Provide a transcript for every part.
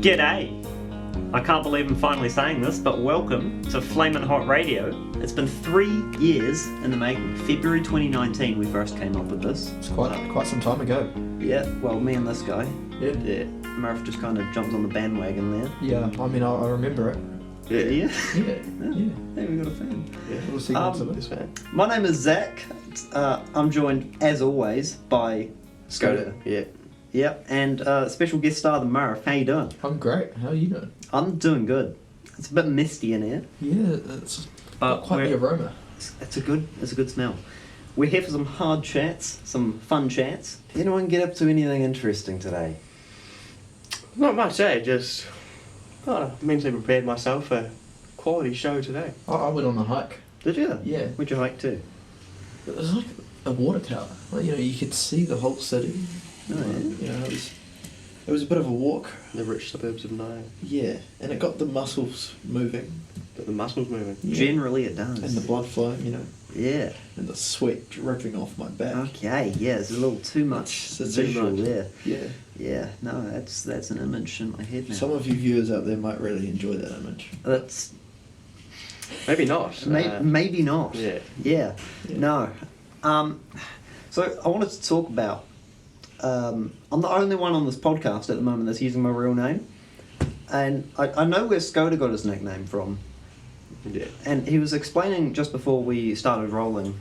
G'day! I can't believe I'm finally saying this, but welcome to Flamin Hot Radio. It's been 3 years in the making. February 2019 we first came up with this. It's quite some time ago. Yeah, well, me and this guy. Yeah. Murph just kind of jumped on the bandwagon there. Yeah, I mean, I remember it. Yeah? Yeah. Hey, we got a fan. Yeah, we'll see what's of this fan. My name is Zach. I'm joined, as always, by Skoda. Yeah. Yep, and special guest star, the Murph. How you doing? I'm great. How are you doing? I'm doing good. It's a bit misty in here. Yeah, it's quite the aroma. It's a good smell. We're here for some hard chats, some fun chats. Did anyone get up to anything interesting today? Not much, Just mentally prepared myself for a quality show today. I went on a hike. Did you? Yeah. Where'd you hike to? It was like a water tower. Like, you could see the whole city. Oh, yeah. It was a bit of a walk. The rich suburbs of Nile. Yeah, and it got the muscles moving. Got the muscles moving. Yeah. Generally it does. And the blood flowing, Yeah. And the sweat dripping off my back. Okay, yeah, it's a little too much visual there. Yeah. Yeah, no, that's an image in my head now. Some of you viewers out there might really enjoy that image. That's... Maybe not. Maybe not. Yeah. No. So I wanted to talk about... I'm the only one on this podcast at the moment that's using my real name. And I know where Skoda got his nickname from. Yeah. And he was explaining just before we started rolling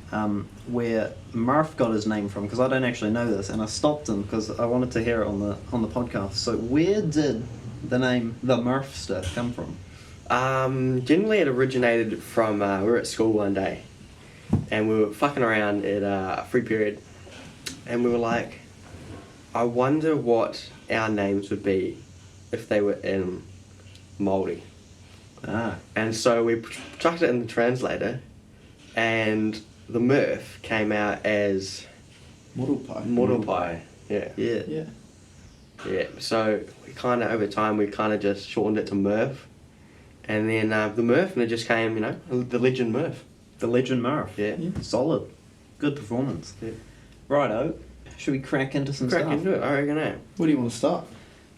where Murph got his name from, because I don't actually know this, and I stopped him because I wanted to hear it on the podcast. So where did the name the Murphster come from? Generally it originated from, we were at school one day, and we were fucking around at a free period, and we were like, I wonder what our names would be if they were in Māori. And so we chucked it in the translator, and the Murph came out as Moropai. Yeah. So we kind of, over time, we kind of just shortened it to Murph, and then the Murph, and it just came, the legend Murph. The legend Murph. Yeah. Solid. Good performance. Yeah. Righto. Should we crack into some stuff? Crack into it, I reckon. Where do you want to start?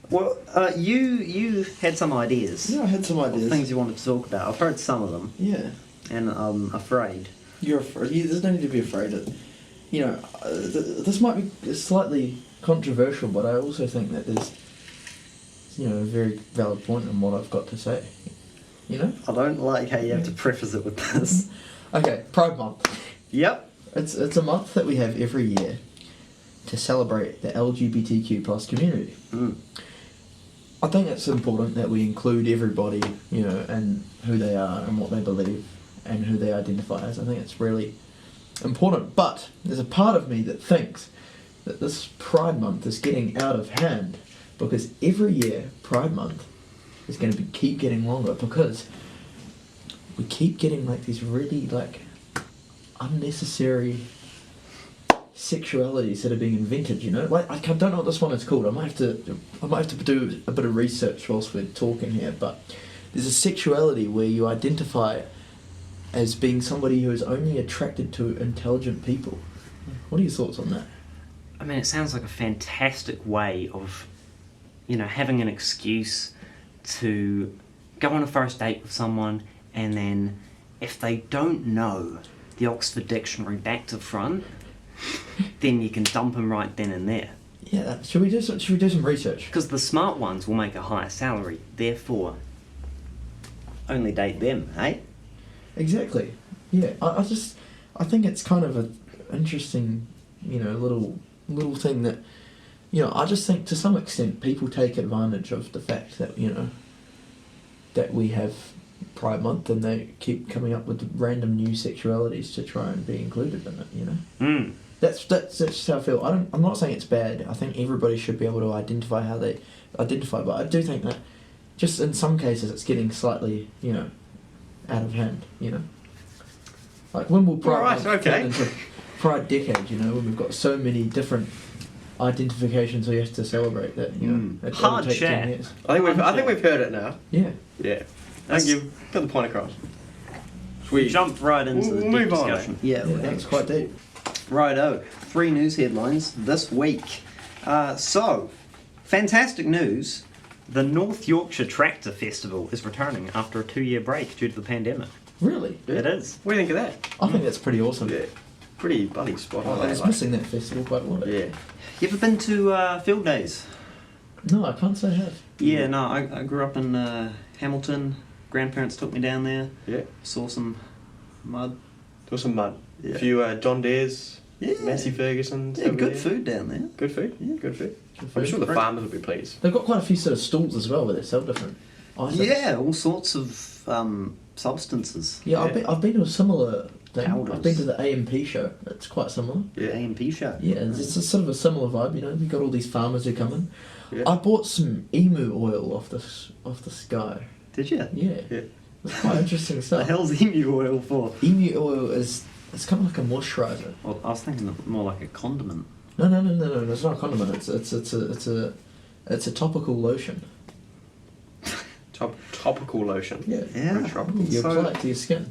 Well, you had some ideas. Yeah, I had some ideas. Of things you wanted to talk about. I've heard some of them. Yeah. And I'm afraid. You're afraid. There's no need to be afraid. This might be slightly controversial, but I also think that there's, a very valid point in what I've got to say. I don't like how you have to preface it with this. Okay, Pride Month. Yep. It's a month that we have every year to celebrate the LGBTQ plus community. I think it's important that we include everybody, and who they are and what they believe and who they identify as. I think it's really important. But there's a part of me that thinks that this Pride Month is getting out of hand, because every year Pride Month is going to keep getting longer, because we keep getting these really unnecessary sexualities that are being invented. I don't know what this one is called. I might have to do a bit of research whilst we're talking here, but there's a sexuality where you identify as being somebody who is only attracted to intelligent people. What are your thoughts on that? I mean, it sounds like a fantastic way of, having an excuse to go on a first date with someone, and then if they don't know the Oxford Dictionary back to front, then you can dump them right then and there. Yeah, should we do some research? Because the smart ones will make a higher salary, therefore only date them, eh? Exactly. Yeah, I think it's kind of an interesting, little thing that, I just think to some extent people take advantage of the fact that, that we have Pride Month, and they keep coming up with random new sexualities to try and be included in it, That's just how I feel. I'm not saying it's bad. I think everybody should be able to identify how they identify, but I do think that just in some cases it's getting slightly, out of hand, Like when will Pride Month turn into Pride Decade, when we've got so many different identifications we have to celebrate that, Hard take chat. 10 years. I think we've heard it now. Yeah. Yeah. Thank you. Put the point across. We jumped right into the deep discussion. Yeah, that's quite deep. Righto. 3 news headlines this week. So, fantastic news. The North Yorkshire Tractor Festival is returning after a 2-year break due to the pandemic. Really? It is. What do you think of that? I think that's pretty awesome. Yeah. Pretty bloody spot on. I was missing that festival quite a lot. Yeah. You ever been to Field Days? No, I can't say I have. Yeah, no, I grew up in Hamilton. Grandparents took me down there. Yeah. Saw some mud. There was some mud. Yeah. A few John Deere's, Yeah. Massey Ferguson's. Yeah, over good there. food down there. Good food? Yeah. Good food. Good I'm food. sure the Great. farmers will be pleased. They've got quite a few sort of stalls as well where they sell different items. Yeah, all sorts of substances. Yeah, Yeah. I've been to a similar thing. Powders. I've been to the AMP show. It's quite similar. The Yeah. AMP show. Yeah, it's a sort of a similar vibe. You know, you've got all these farmers who come in. Yeah. I bought some emu oil off this guy. Did you? Yeah, Yeah. it's quite interesting The stuff. hell's emu oil for? Emu oil is it's kind of like a moisturizer. Well, I was thinking of more like a condiment. No, it's not a condiment. It's a topical lotion. Topical lotion. Yeah, Very tropical. you So- apply it to your skin.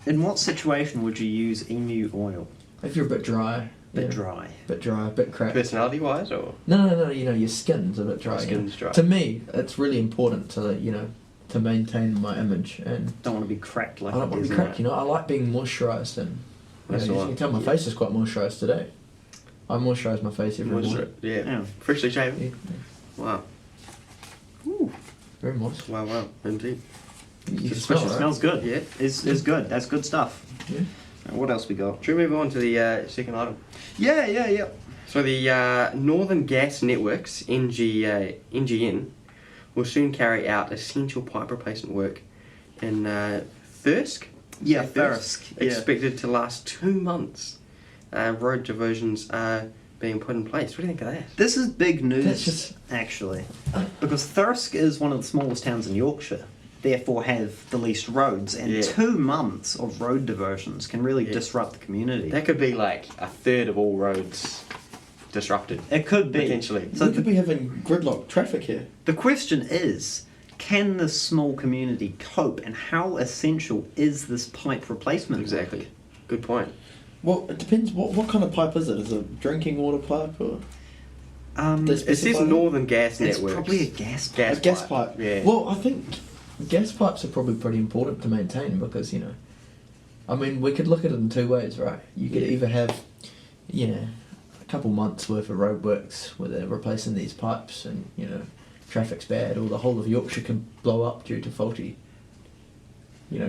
In what situation would you use emu oil? If you're a bit dry, Bit yeah, dry. bit dry, a bit cracked. Personality wise, or? No. You know, your skin's a bit dry. My you know. skin's dry. To me, it's really important to maintain my image, and Don't want to be cracked like I don't want to it be is cracked. You know, I like being moisturised, and That's you the one. can tell my Yeah. face is quite moisturised today. I moisturise my face every morning. Yeah. Yeah. Freshly shaven. Yeah, Wow. Ooh, very moist. Wow. Indeed. You can Especially smell it, right? smells good. Yeah. Is good. That's good stuff. Yeah. What else we got? Should we move on to the second item? Yeah. So the Northern Gas Networks, NGN, will soon carry out essential pipe replacement work in Thirsk. Yeah, Is that Thirsk, yeah. Expected to last 2 months. Road diversions are being put in place. What do you think of that? This is big news, That's just- actually, because Thirsk is one of the smallest towns in Yorkshire, therefore have the least roads, and Yeah. 2 months of road diversions can really Yeah. disrupt the community. That could be like a third of all roads disrupted. It could be. Potentially. So we could be having gridlock traffic here. the question is, can this small community cope, and how essential is this pipe replacement? Exactly. Good point. Well, it depends. What kind of pipe is it? Is it a drinking water pipe or This It says Specify- Northern Gas it's Networks. probably a gas pipe. Gas a gas pipe, pipe? yeah. Well, I think gas pipes are probably pretty important to maintain because I mean, we could look at it in 2 ways, right? You could Yeah. either have, a couple months worth of roadworks where they're replacing these pipes and traffic's bad, or the whole of Yorkshire can blow up due to faulty,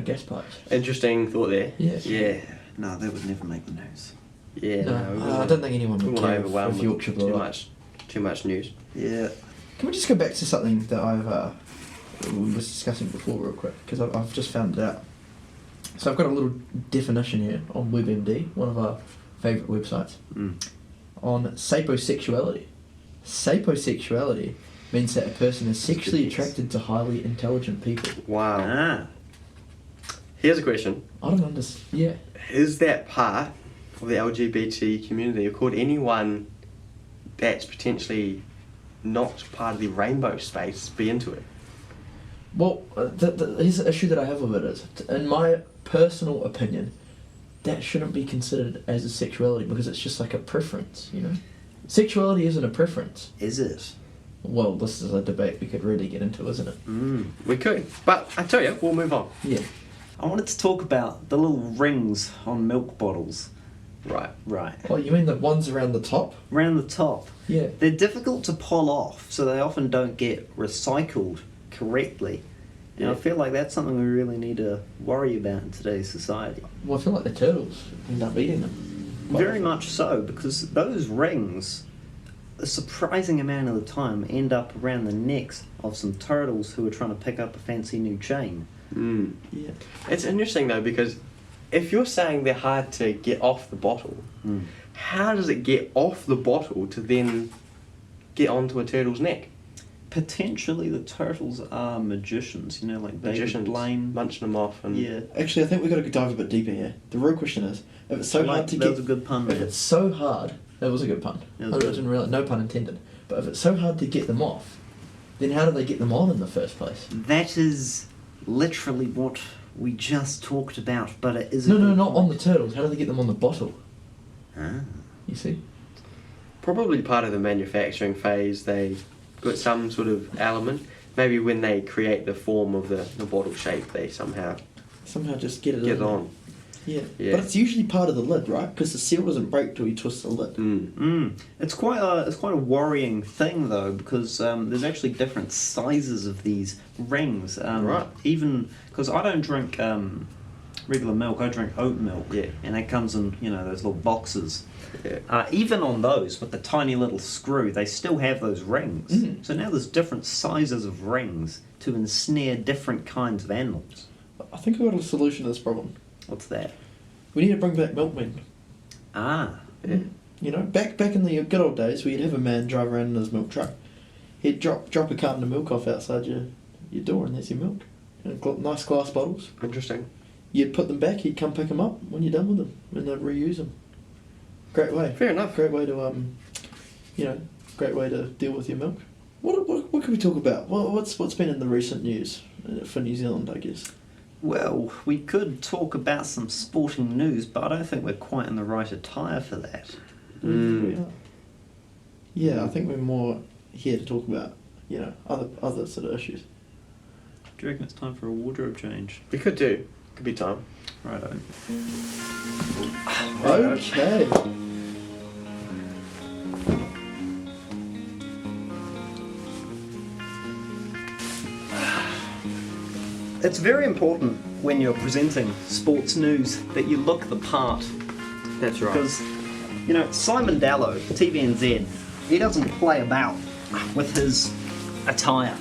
gas pipes. Interesting thought there. Yeah. Yeah. No, that would never make the news. Yeah. No, I don't think anyone we would won't care overwhelm if with Yorkshire blew too up. much news. Yeah. Can we just go back to something that we was discussing before real quick, because I've just found it out. So I've got a little definition here on WebMD, one of our favourite websites, on sapiosexuality. Sapiosexuality means that a person is sexually attracted to highly intelligent people. Wow. Ah. Here's a question. I don't understand. Yeah. Is that part of the LGBT community, or could anyone that's potentially not part of the rainbow space be into it? Well, here's the issue that I have with it is, in my personal opinion, that shouldn't be considered as a sexuality because it's just like a preference, Sexuality isn't a preference. Is it? Well, this is a debate we could really get into, isn't it? We could. But I tell you, we'll move on. Yeah. I wanted to talk about the little rings on milk bottles. Right. Right. Oh, you mean the ones around the top? Around the top. Yeah. They're difficult to pull off, so they often don't get recycled correctly. And I Yeah. feel like that's something we really need to worry about in today's society. Well, I feel like the turtles end up eating them. Very much so, because those rings, a surprising amount of the time, end up around the necks of some turtles who are trying to pick up a fancy new chain. Yeah. It's interesting though, because if you're saying they're hard to get off the bottle, how does it get off the bottle to then get onto a turtle's neck? Potentially the turtles are magicians, like David Magicians Blaine. munching them off, and Yeah. Actually, I think we've got to dive a bit deeper here. The real question is, if it's so hard to That get... was a good pun If there. it's so hard... That was a good pun. It I was good. didn't realize, no pun intended. But if it's so hard to get them off, then how do they get them on in the first place? That is literally what we just talked about, but it is... No, not on the turtles. How do they get them on the bottle? Ah. You see? probably part of the manufacturing phase. They got some sort of element. Maybe when they create the form of the bottle shape, they somehow just get it on. Yeah. Yeah. But it's usually part of the lid, right? Because the seal doesn't break till you twist the lid. It's quite a worrying thing though, because there's actually different sizes of these rings. Right. Even because I don't drink regular milk, I drink oat milk. Yeah. And that comes in those little boxes. Yeah. Even on those with the tiny little screw, they still have those rings. Mm. So now there's different sizes of rings to ensnare different kinds of animals. I think I've got a solution to this problem. What's that? We need to bring back milkmen. Ah. Yeah. You know, back in the good old days, we'd have a man drive around in his milk truck. He'd drop a carton of milk off outside your door, and there's your milk. Nice glass bottles. Interesting. You'd put them back. He'd come pick them up when you're done with them, and they'd reuse them. Great way. Fair enough. Great way to great way to deal with your milk. What can we talk about? What's been in the recent news for New Zealand, I guess? Well, we could talk about some sporting news, but I don't think we're quite in the right attire for that. Yeah, I think we're more here to talk about, other sort of issues. Do you reckon it's time for a wardrobe change? We could do. Could be time. Righto. Okay. It's very important when you're presenting sports news that you look the part. That's right. Because, Simon Dallow, TVNZ, he doesn't play about with his attire,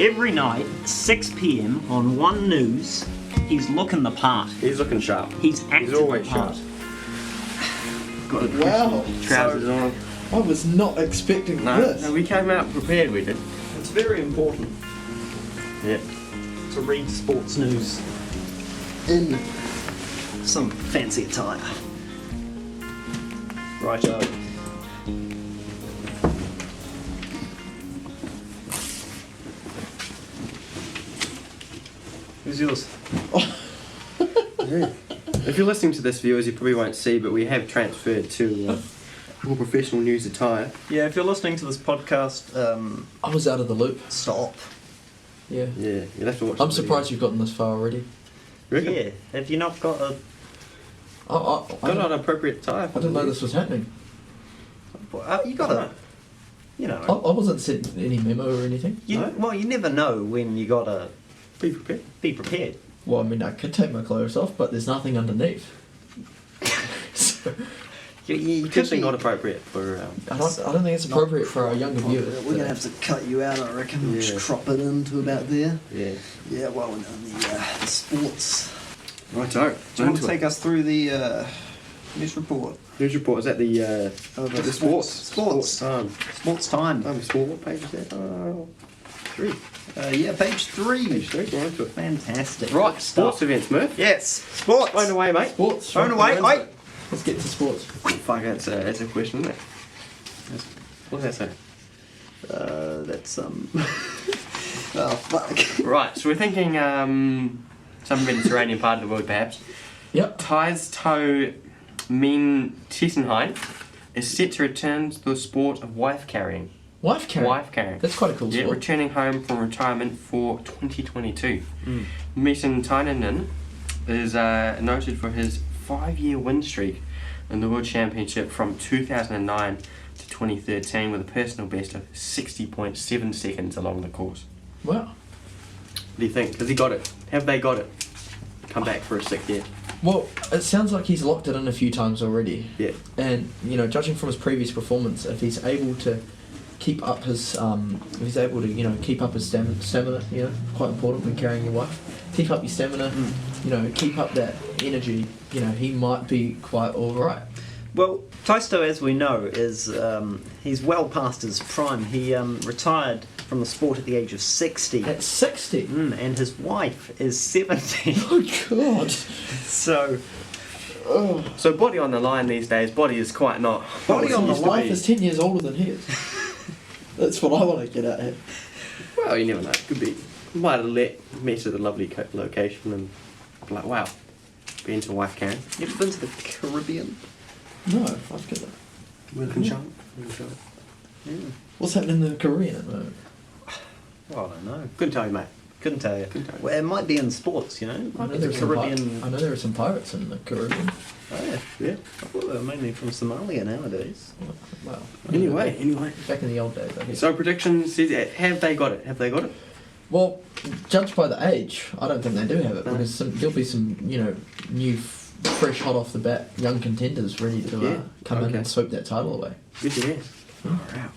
Every night, 6 p.m. on One News, he's looking the part. He's looking sharp. He's acting always the part. Got a Wow. trousers on. I was not expecting this. No, we came out prepared, we did. It's very important Yeah. to read sports news in some fancy attire. Righto. Who's yours? Yeah. If you're listening to this, viewers, you probably won't see, but we have transferred to more professional news attire. Yeah, if you're listening to this podcast, I was out of the loop. stop. Yeah. Yeah, you'll have to watch. I'm the surprised you've gotten this far already. video. Yeah, have you not got a... Got an appropriate attire. I didn't know this was happening. you got a... I wasn't sent any memo or anything. No? Well, you never know when you gotta Be prepared. be prepared. Well, I mean, I could take my clothes off, but there's nothing underneath. So, You Could could be be not appropriate for. I don't think it's appropriate for our younger viewers. We're going to have to cut you out, I reckon. Yeah. Just crop it into about there. Yeah. Yeah, well, we're doing the sports. Righto. Do you want to take us through the news report? News report, is that the sports? Sports time. Sport, what page is that? 3. Yeah, page 3. Page 3, we're on to it. Fantastic. Right, sports events, Murph. Yes, sports. Phone away, mate. Sports. Phone away. Oi. Let's get to sports. Fuck, that's a question, isn't it? What's that say? That's Oh, fuck. Right, so we're thinking some Mediterranean part of the world, perhaps. Yep. Ties Toe Min Tessenheim is set to return to the sport of wife carrying. Wife carrying. Wife carrying. That's quite a cool Yeah, sport. returning home from retirement for 2022. Miessen Tainanen is noted for his 5-year win streak in the World Championship from 2009 to 2013 with a personal best of 60.7 seconds along the course. Wow. What do you think? Has he got it? Have they got it? Come back for a 6th year. Well, it sounds like he's locked it in a few times already. Yeah. And, judging from his previous performance, if he's able to keep up his, keep up his stamina, quite important when carrying your wife. Keep up your stamina, keep up that energy, he might be quite alright. Well, Taisto, as we know, is he's well past his prime. He retired from the sport at the age of 60. At 60? And his wife is 70. Oh, God. So, So body on the line these days, body is quite not. Body on the His line. wife is 10 years older than he is. That's what I want to get at here. Well, you never know. Could be. Might have met at a lovely location and be like, wow, been to wife carrying. you ever been to the Caribbean? No, I've got that. Wilton Sharp. Yeah. What's happening in the Caribbean at the moment? Well, I don't know. Couldn't tell you, mate. Couldn't tell you. Couldn't tell you. Well, it might be in sports, you know. I know The there are some Caribbean. I know there are some pirates in the Caribbean. Oh, yeah. Yeah. I thought they were mainly from Somalia nowadays. Well, Anyway. back in the old days, I guess. So predictions, have they got it? Have they got it? Well, judged by the age, I don't think they do have it, No. because there'll be some, new, fresh, hot off the bat, young contenders ready to Yeah, come in okay. and sweep that title away. Good to hear.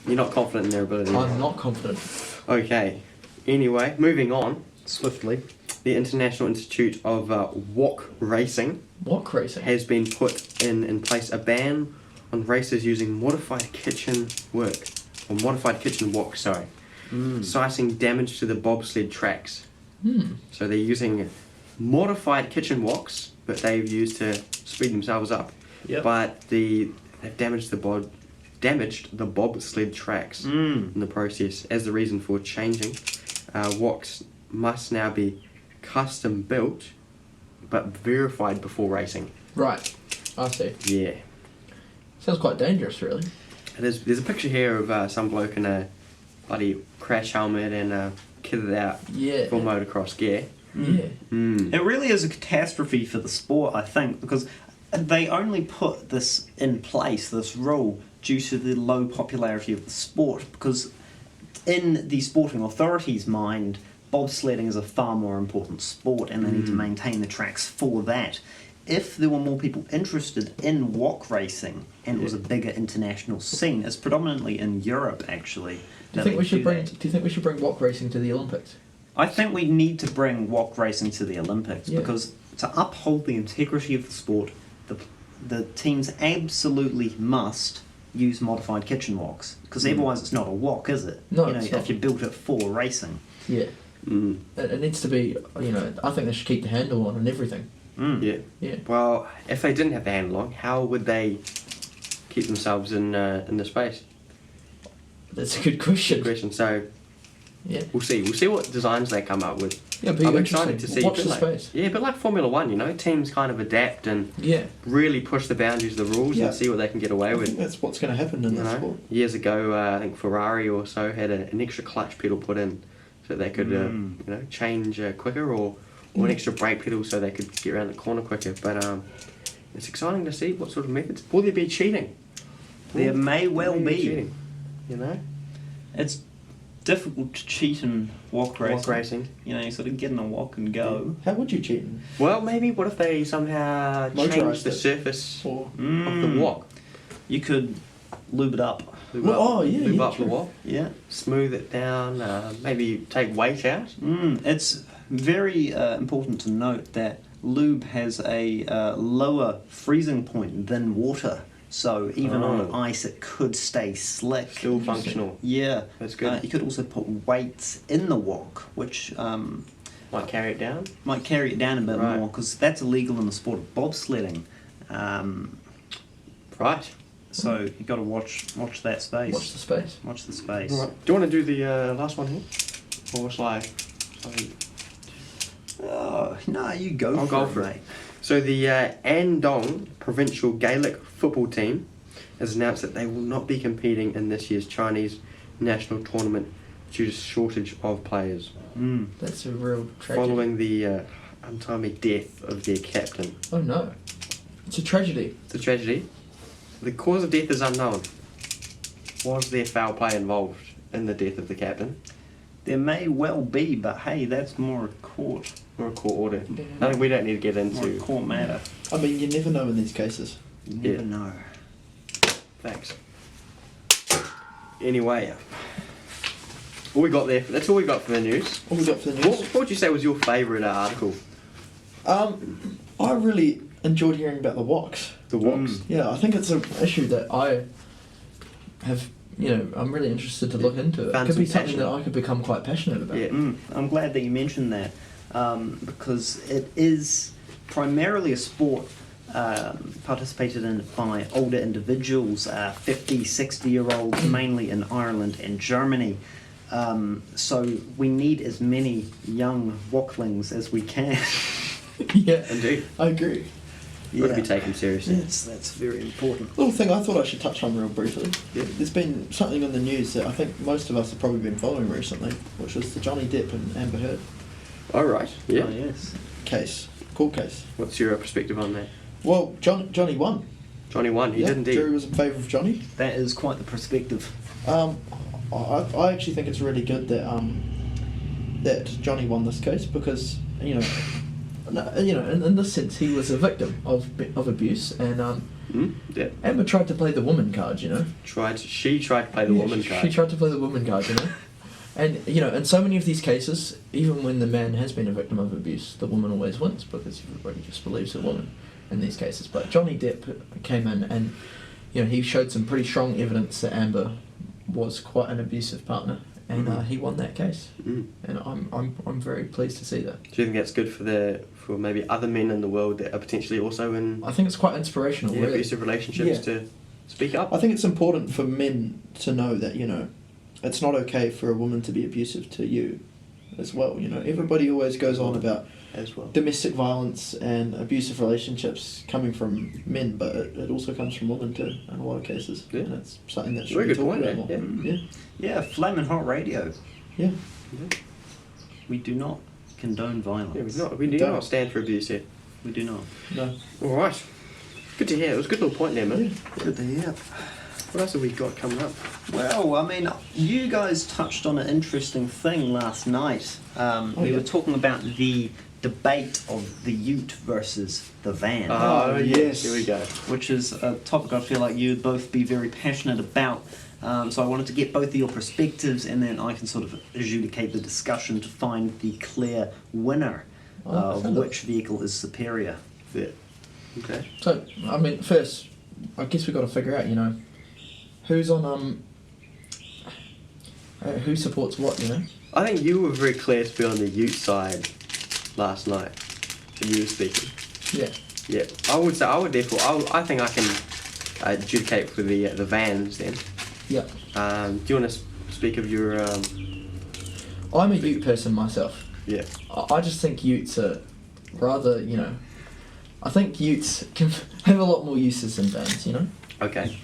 You're not confident in their ability? I'm not confident. Okay. Anyway, moving on. Swiftly. The International Institute of Wok Racing Wok racing? has been put in place a ban on racers using modified kitchen wok, citing damage to the bobsled tracks. So they're using modified kitchen woks, but they've used to speed themselves up. Yep. But they've damaged the bobsled tracks in the process. As the reason for changing, woks must now be custom built, but verified before racing. Right, I see. Yeah. Sounds quite dangerous, really. It is. There's a picture here of some bloke in a bloody crash helmet and kitted out Yeah. full motocross gear. Yeah. It really is a catastrophe for the sport, I think, because they only put this in place, this rule, due to the low popularity of the sport, because in the sporting authorities' mind, bobsledding is a far more important sport and they need to maintain the tracks for that. If there were more people interested in wok racing and it was a bigger international scene, it's predominantly in Europe actually. Do you think we should bring wok racing to the Olympics? I think we need to bring wok racing to the Olympics because to uphold the integrity of the sport, the teams absolutely must use modified kitchen woks because otherwise it's not a wok, is it? No, you know, it's not. if you built it for racing. Yeah. It needs to be, I think they should keep the handle on and everything. Yeah. Yeah. Well, if they didn't have the handle on, how would they keep themselves in the space? That's a good question. Good question. So Yeah. we'll see. We'll see what designs they come up with. Yeah, but I'm excited to see. Watch a bit the like, space. Yeah, but like Formula One, teams kind of adapt and Yeah. really push the boundaries of the rules Yeah. and see what they can get away I with. think that's what's going to happen in You this know, sport. years ago, I think Ferrari or so had an extra clutch pedal put in so they could, change quicker, or an extra brake pedal so they could get around the corner quicker. But it's exciting to see what sort of methods. Will there be cheating? There may well be. cheating. It's difficult to cheat in wok racing. Wok racing. You sort of get in a wok and go. How would you cheat? Well, maybe what if they somehow change Motorised the it. surface Or of the wok? You could lube it up. Lube Well, up, oh, yeah, lube yeah, up the true. wok, Yeah. smooth it down, maybe take weight out. It's very important to note that lube has a lower freezing point than water. So even on ice, it could stay slick. Still functional. Yeah. That's good. You could also put weights in the wok, which Might carry it down. might carry it down a bit Right. more, because that's illegal in the sport of bobsledding. Right. So you've got to watch that space. watch the space. Watch the space. Right. Do you want to do the last one here? Or it's like... Oh, no, you go I'll for go it, for it. mate. So the Andong Provincial Gaelic football team has announced that they will not be competing in this year's Chinese national tournament due to shortage of players, That's a real tragedy. following the untimely death of their captain. Oh no. It's a tragedy. It's a tragedy. The cause of death is unknown. Was there foul play involved in the death of the captain? There may well be, but hey, that's more a court Or a court order? Yeah. I think we don't need to get more a into court matter. I mean, you never know in these cases. You never Yeah. know. Thanks. Anyway, all we got there. That's all we got for the news. What we got for the What, news? what would you say was your favourite article? I really enjoyed hearing about the woks. The woks. Yeah, I think it's an issue that I have, I'm really interested to look into. It Found could be some something passion. that I could become quite passionate about. Yeah. I'm glad that you mentioned that because it is primarily a sport participated in by older individuals, 50, 60-year-olds, mainly in Ireland and Germany. So we need as many young woklings as we can. Yeah, Indeed. I agree. Got to be taken seriously. That's very important. Little thing I thought I should touch on real briefly. Yeah. There's been something in the news that I think most of us have probably been following recently, which was the Johnny Depp and Amber Heard All right. Yeah. Oh, yes. case, court case. What's your perspective on that? Well, Johnny won. Johnny won. He did indeed. Jury was in favour of Johnny. That is quite the perspective. I actually think it's really good that that Johnny won this case because in this sense he was a victim of abuse, and Yeah. Amber tried to play the woman card, She tried to play the woman card. She tried to play the woman card, and in so many of these cases, even when the man has been a victim of abuse, the woman always wins because everybody just believes the woman in these cases. But Johnny Depp came in and he showed some pretty strong evidence that Amber was quite an abusive partner, and he won that case. And I'm very pleased to see that. Do you think that's good for maybe other men in the world that are potentially also in I think it's quite inspirational. Really. abusive relationships to speak up? I think it's important for men to know that it's not okay for a woman to be abusive to you as well. Everybody always goes on about As well. domestic violence and abusive relationships coming from men, but it also comes from women too in a lot of cases. Yeah. And it's something that should Very be good talked point, about yeah. more. Yeah. Yeah, Flamin Hot Radio. Yeah. We do not condone violence. Yeah, we do Don't. not stand for abuse here. We do not. No. All right. Good to hear. It was a good little point there, man. Yeah. Good to hear. What else have we got coming up? Well, I mean, you guys touched on an interesting thing last night. We yeah. were talking about the debate of the ute versus the van, Oh, yes. Here we go. which is a topic I feel like you'd both be very passionate about. So I wanted to get both of your perspectives, and then I can sort of adjudicate the discussion to find the clear winner of fantastic. which vehicle is superior. Yeah. Okay. So I mean, first, I guess we've got to figure out, who's on who supports what, I think you were very clear to be on the ute side last night when you were speaking. Yeah. Yeah. I think I can adjudicate for the vans then. Yeah. Do you want to speak of your I'm a ute person myself. yeah. I just think utes are rather, I think utes can have a lot more uses than vans, Okay.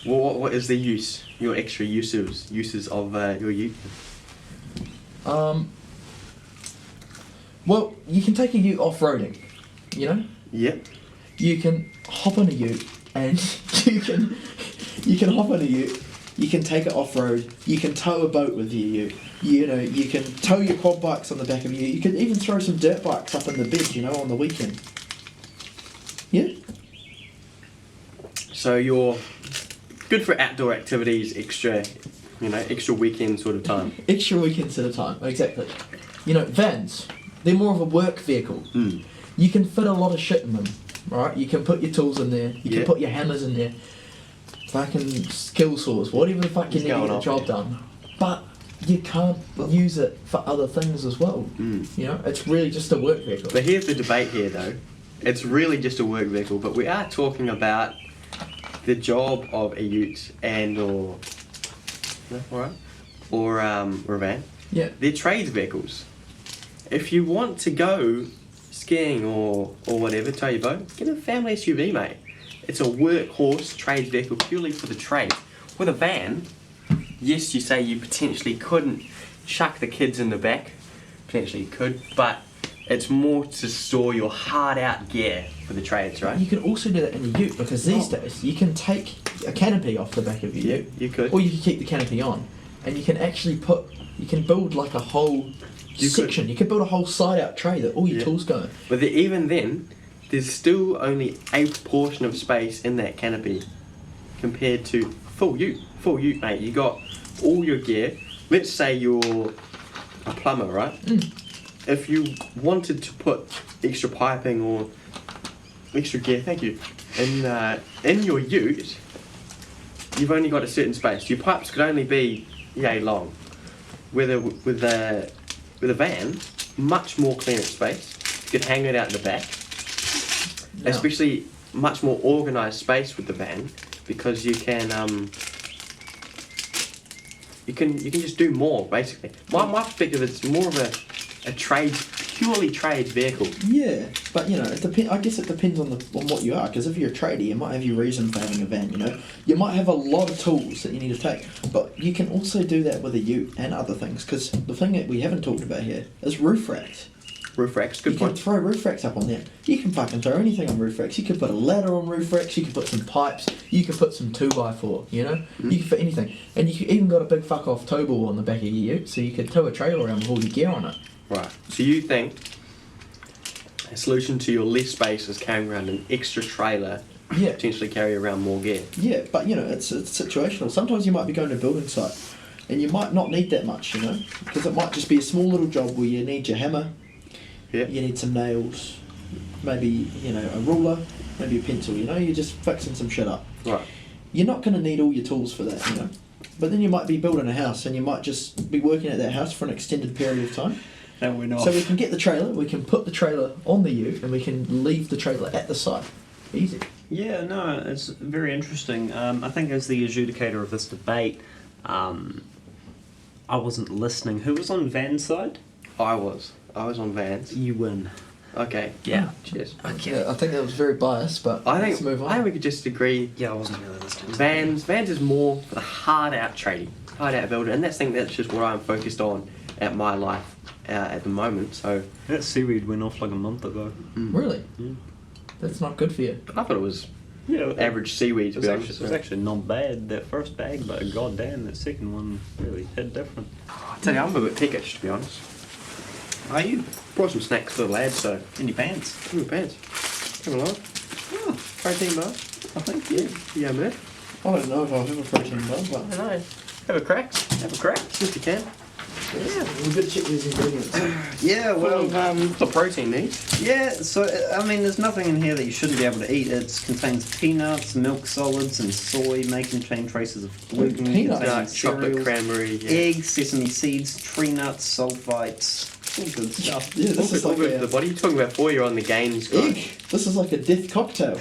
Well, what is the use? Your extra uses of your ute? Well, you can take a ute off-roading, Yep. You can hop on a ute and you can hop on a ute, you can take it off-road, you can tow a boat with your ute, you can tow your quad bikes on the back of your ute, you can even throw some dirt bikes up in the bed, on the weekend. Yeah? So you're good for outdoor activities, extra weekend sort of time. Extra weekends at a time, exactly. Vans, they're more of a work vehicle. You can fit a lot of shit in them, right? You can put your tools in there, you Yeah. can put your hammers in there, fucking skill saws, whatever the fuck you It's need to going get the off, job yeah. done. But you can't use it for other things as well. It's really just a work vehicle. But here's the debate here, though. It's really just a work vehicle, but we are talking about the job of a ute or a van. Yeah. They're trades vehicles. If you want to go skiing or whatever, tow your boat, get a family SUV, mate. It's a workhorse trades vehicle purely for the trade. With a van, yes, you say you potentially couldn't chuck the kids in the back. Potentially you could, but it's more to store your hard out gear for the trades, right? You can also do that in a ute because these days you can take a canopy off the back of your ute. You could. Or you can keep the canopy on, and you can actually build like a whole section. You could build a whole side out tray that all your Yeah. tools go in. But even then, there's still only a proportion of space in that canopy compared to full ute. Full ute, mate. You got all your gear. Let's say you're a plumber, right? If you wanted to put extra piping or extra gear, thank you, in your ute, you've only got a certain space. Your pipes could only be yay long. With a van, much more clearance space. You could hang it out in the back. Now- Especially much more organised space with the van because you can you can just do more basically. My perspective is more of a trade purely trade vehicle. Yeah, but you know, I guess it depends on what you are. Because if you're a trader, you might have your reason for having a van. You know, you might have a lot of tools that you need to take, but you can also do that with a ute and other things. Because the thing that we haven't talked about here is roof racks. Roof racks, good You point. can throw roof racks up on there. You can fucking throw anything on roof racks. You can put a ladder on roof racks. You can put some pipes. You can put some 2x4. You know, you can put anything. And you can even got a big fuck off tow ball on the back of your ute, so you could tow a trailer around with all your gear on it. Right. So you think a solution to your less space is carrying around an extra trailer, Yeah. potentially carry around more gear? Yeah, but you know, it's situational. Sometimes you might be going to a building site and you might not need that much, you know, because it might just be a small little job where you need your hammer, Yeah. you need some nails, maybe, you know, a ruler, maybe a pencil, you know, you're just fixing some shit up. Right. You're not going to need all your tools for that, you know. But then you might be building a house and you might just be working at that house for an extended period of time. That we're not. So we can get the trailer, we can put the trailer on the ute and we can leave the trailer at the site. Easy. Yeah, no, it's very interesting. I think as the adjudicator of this debate, I wasn't listening. Who was on Van's side? I was on Vans. You win. Okay. Yeah. Cheers. Yeah, I think that was very biased, but I let's think move on. I think we could just agree. Yeah, I wasn't really listening. Vans is more for the hard out trading, hard out builder, and that's just what I'm focused on at my life at the moment. So That seaweed went off like a month ago. Really? Yeah. That's not good for you. I thought it was Yeah, average seaweed It to was, be actually, honest. it was actually not bad, that first bag, but goddamn, that second one really hit different. I tell you, I'm a bit peckish to be honest. Are you? Brought some snacks for the lads, so In your pants? come on, pants. Come along. Oh, Protein bar. I think, yeah. Yeah, man. I don't know if I'll have a protein bar, I but don't know. Have a crack. Have a crack. If you can. yeah, we better check these ingredients. Yeah, Well, the protein needs. yeah, so, I mean, there's nothing in here that you shouldn't be able to eat. It contains peanuts, milk solids, and soy, may contain traces of gluten, Peanuts? containing Nut, chocolate, cereals, cranberry. Yeah. eggs, sesame seeds, tree nuts, sulfites, all good stuff. Yeah, All this is good, all like good for a the body. You're talking about before you're on the games, guys. egg. This is like a death cocktail.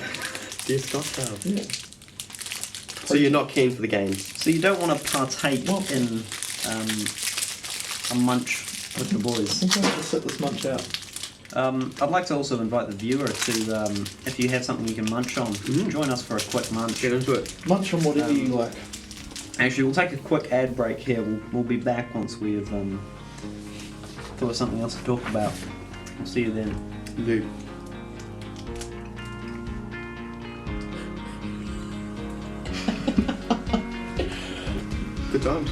Death cocktail. Yeah. So you're not keen for the games? So you don't want to partake Well- in a munch with the I boys. think I have to sit this munch out. I'd like to also invite the viewer to, if you have something you can munch on, join us for a quick munch. Get into it. Munch on whatever you like. Actually, we'll take a quick ad break here. We'll be back once we've thought of something else to talk about. We'll see you then. Do. Good times.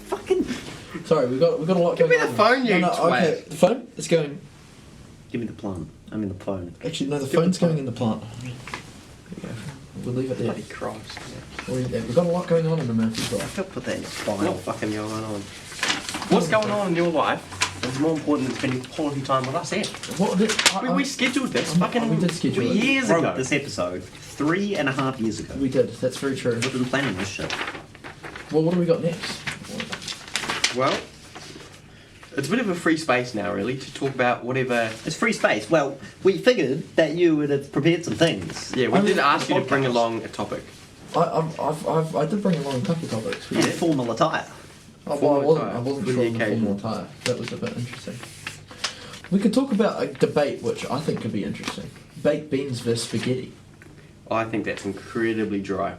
Fucking Sorry, we've got a lot Give going me on. the phone, you No, twat. okay, the phone is going. give me the plant. I mean the phone. Actually, no, the Give me phone's the phone. going in the plant. There you go. We'll leave it there. Bloody Christ. We've got a lot going on in the Murphy's I life. could put that in a What file. fucking going on? What's going on in your life is more important than spending quality time with us here. What did, We scheduled this we fucking did schedule it. years Wrote ago. this episode 3.5 years ago. We did. That's very true. We've been planning this shit. Well, what do we got next? Well, it's a bit of a free space now, really, to talk about whatever. It's free space. Well, we figured that you would have prepared some things. Yeah, we I did mean, ask you to podcast. bring along a topic. I did bring along a couple of topics. And formal attire. Oh, well, Formal I attire, wasn't with sure the on the occasion. formal attire. That was a bit interesting. We could talk about a debate which I think could be interesting. Baked beans versus spaghetti. I think that's incredibly dry.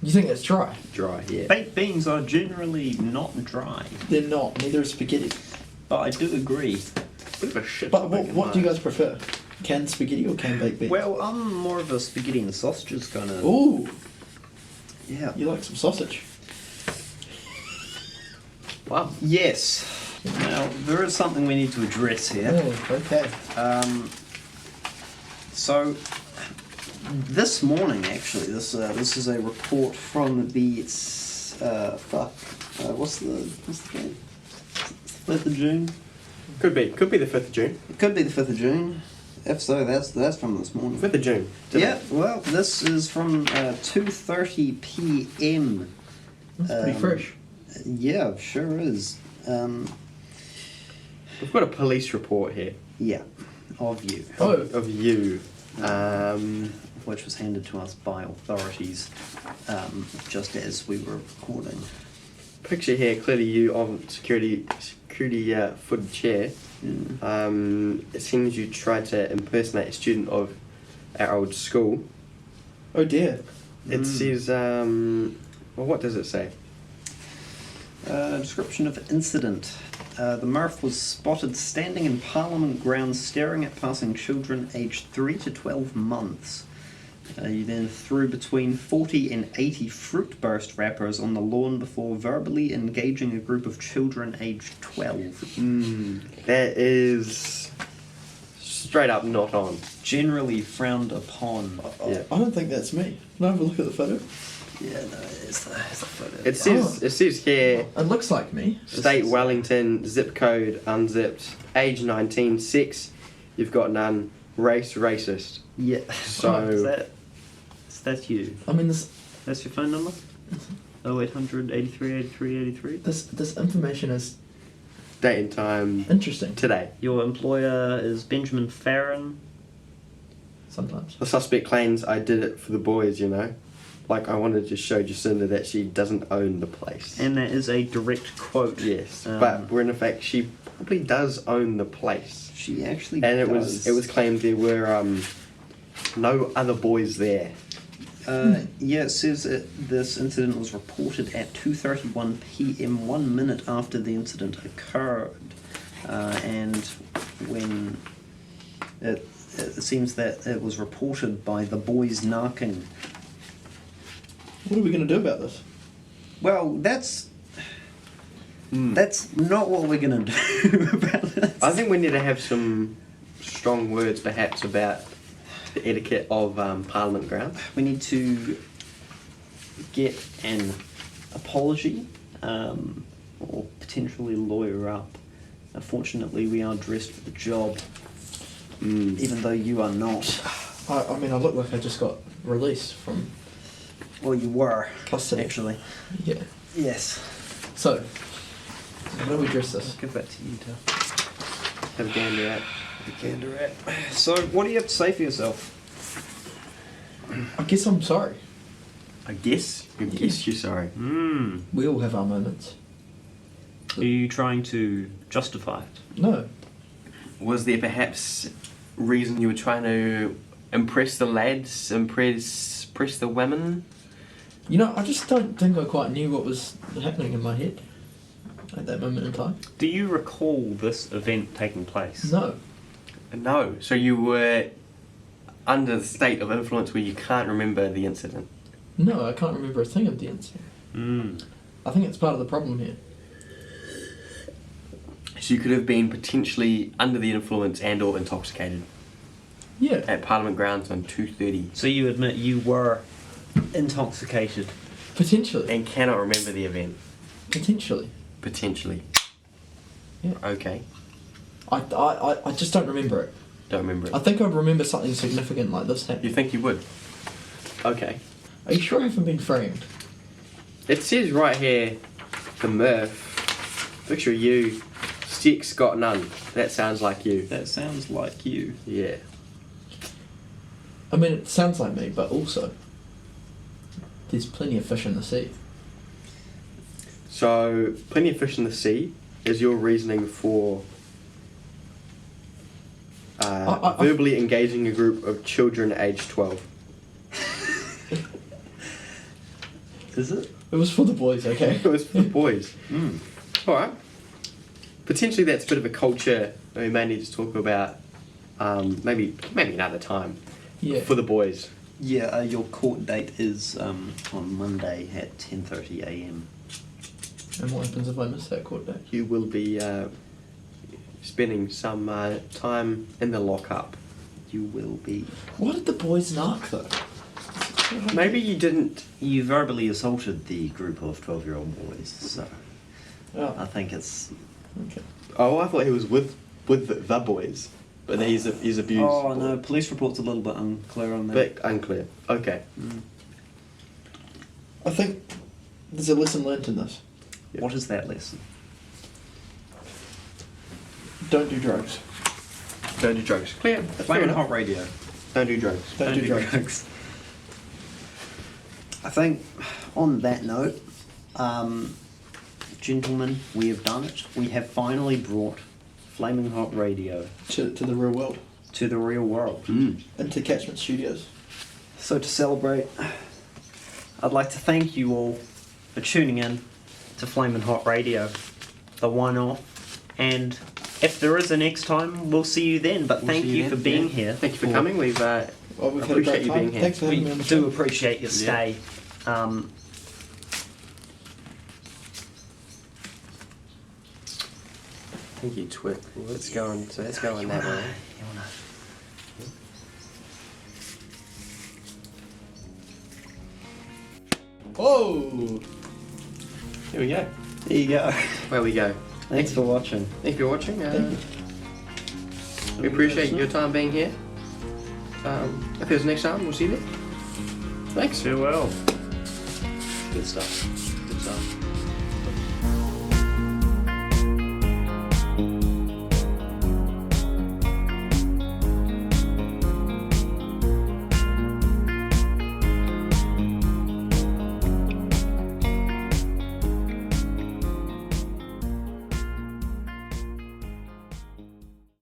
You think it's dry? Dry, yeah. Baked beans are generally not dry, They're not. Neither is spaghetti. but I do agree. Bit of a shit But topic, what do you in my guys prefer? Canned spaghetti or canned baked beans? Well, I'm more of a spaghetti and sausages kind of. Ooh, Yeah. you like some sausage? Wow. Yes. Now there is something we need to address here. Oh, okay. So this morning, actually, this is a report from the what's the date? It's the 5th of June. Could be the 5th of June. It could be the 5th of June. If so, that's from this morning. 5th of June. Yeah, well, this is from 2:30 p.m. That's pretty fresh. Yeah, sure is. We've got a police report here Yeah, of you. Oh, of you. Which was handed to us by authorities just as we were recording. Picture here, clearly you on security footed chair. It seems you tried to impersonate a student of our old school. oh dear. It says, well, what does it say? Description of incident. The Murph was spotted standing in Parliament grounds staring at passing children aged 3 to 12 months. He then threw between 40 and 80 fruit burst wrappers on the lawn before verbally engaging a group of children aged 12. That is straight up not on. Generally frowned upon. Yeah. I don't think that's me. Can I have a look at the photo? Yeah, no, it's the photo. It says here, It looks like me. state Wellington, zip code unzipped, age 19, sex, you've got none, race racist. Yeah. So That's you. I mean, this That's your phone number? 0800 83 83 83. this information is date and time interesting. today. Your employer is Benjamin Farron. Sometimes. The suspect claims I did it for the boys, you know. Like I wanted to show Jacinda that she doesn't own the place. And that is a direct quote. Yes, but in effect she probably does own the place. She actually And does. it was claimed there were no other boys there. Yeah, it says that this incident was reported at 2:31 p.m. 1 minute after the incident occurred, and when it seems that it was reported by the boys narking. What are we going to do about this? Well, that's not what we're gonna do about this. I think we need to have some strong words perhaps about the etiquette of Parliament grounds. We need to get an apology, or potentially lawyer up. Unfortunately, we are dressed for the job, even though you are not. I mean, I look like I just got released from Well, you were, custody. actually. Yeah. Yes. So, how do we dress I'll this? give that to you to Have a gander at. gander at. So, what do you have to say for yourself? I guess I'm sorry. I guess. I guess you're sorry. We all have our moments. Are you trying to justify it? No. Was there perhaps reason you were trying to impress the lads, impress the women? You know, I just don't think I quite knew what was happening in my head at that moment in time. Do you recall this event taking place? No. No. So you were under the state of influence where you can't remember the incident. No, I can't remember a thing of the incident. I think it's part of the problem here. So you could have been potentially under the influence and or intoxicated Yeah. at Parliament grounds on 2:30 So you admit you were intoxicated? Potentially. and cannot remember the event. Potentially. Potentially. Yeah. Okay. I just don't remember it. Don't remember it. I think I'd remember something significant like this You happening. think you would? Okay. Are you sure I haven't been framed? It says right here, the Murph. Picture of you. Sticks got none. That sounds like you. That sounds like you. Yeah. I mean, it sounds like me, but also, there's plenty of fish in the sea. So, plenty of fish in the sea is your reasoning for verbally engaging a group of children aged 12. Is it? It was for the boys, okay? It was for the boys. Alright. Potentially that's a bit of a culture that we may need to talk about maybe another time. Yeah. For the boys. Yeah, your court date is on Monday at 10:30 a.m. And what happens if I miss that court date? You will be spending some time in the lockup. You will be. What did the boys narc, though? Maybe you didn't. You verbally assaulted the group of 12-year-old boys, so Oh. I think it's Okay. Oh, I thought he was with the boys, but he's abused. Oh no, police report's a little bit unclear on that. Bit unclear. Okay. I think there's a lesson learnt in this. Yep. What is that lesson? Don't do drugs. Don't do drugs. Clear. That's fair Flamin enough. Hot Radio. Don't do drugs. Don't do drugs. I think on that note, gentlemen, we have done it. We have finally brought Flamin Hot Radio To the real world. to the real world. Into Catchment Studios. So to celebrate, I'd like to thank you all for tuning in to Flamin Hot Radio, the one-off. And if there is a next time, we'll see you then. But thank you for being here. Thank you for coming. We've Well, we've had a appreciate great you time. being here. Thanks for having me We on the do show. appreciate your stay. Thank you, Twit. Let's go on. So let's go on that way. Whoa! Here we go. There you go. Where we go. Thanks for watching. Thank you for watching. Thank you. We appreciate your time being here. If there's next time, we'll see you then. Thanks. Farewell. Good stuff. Good stuff.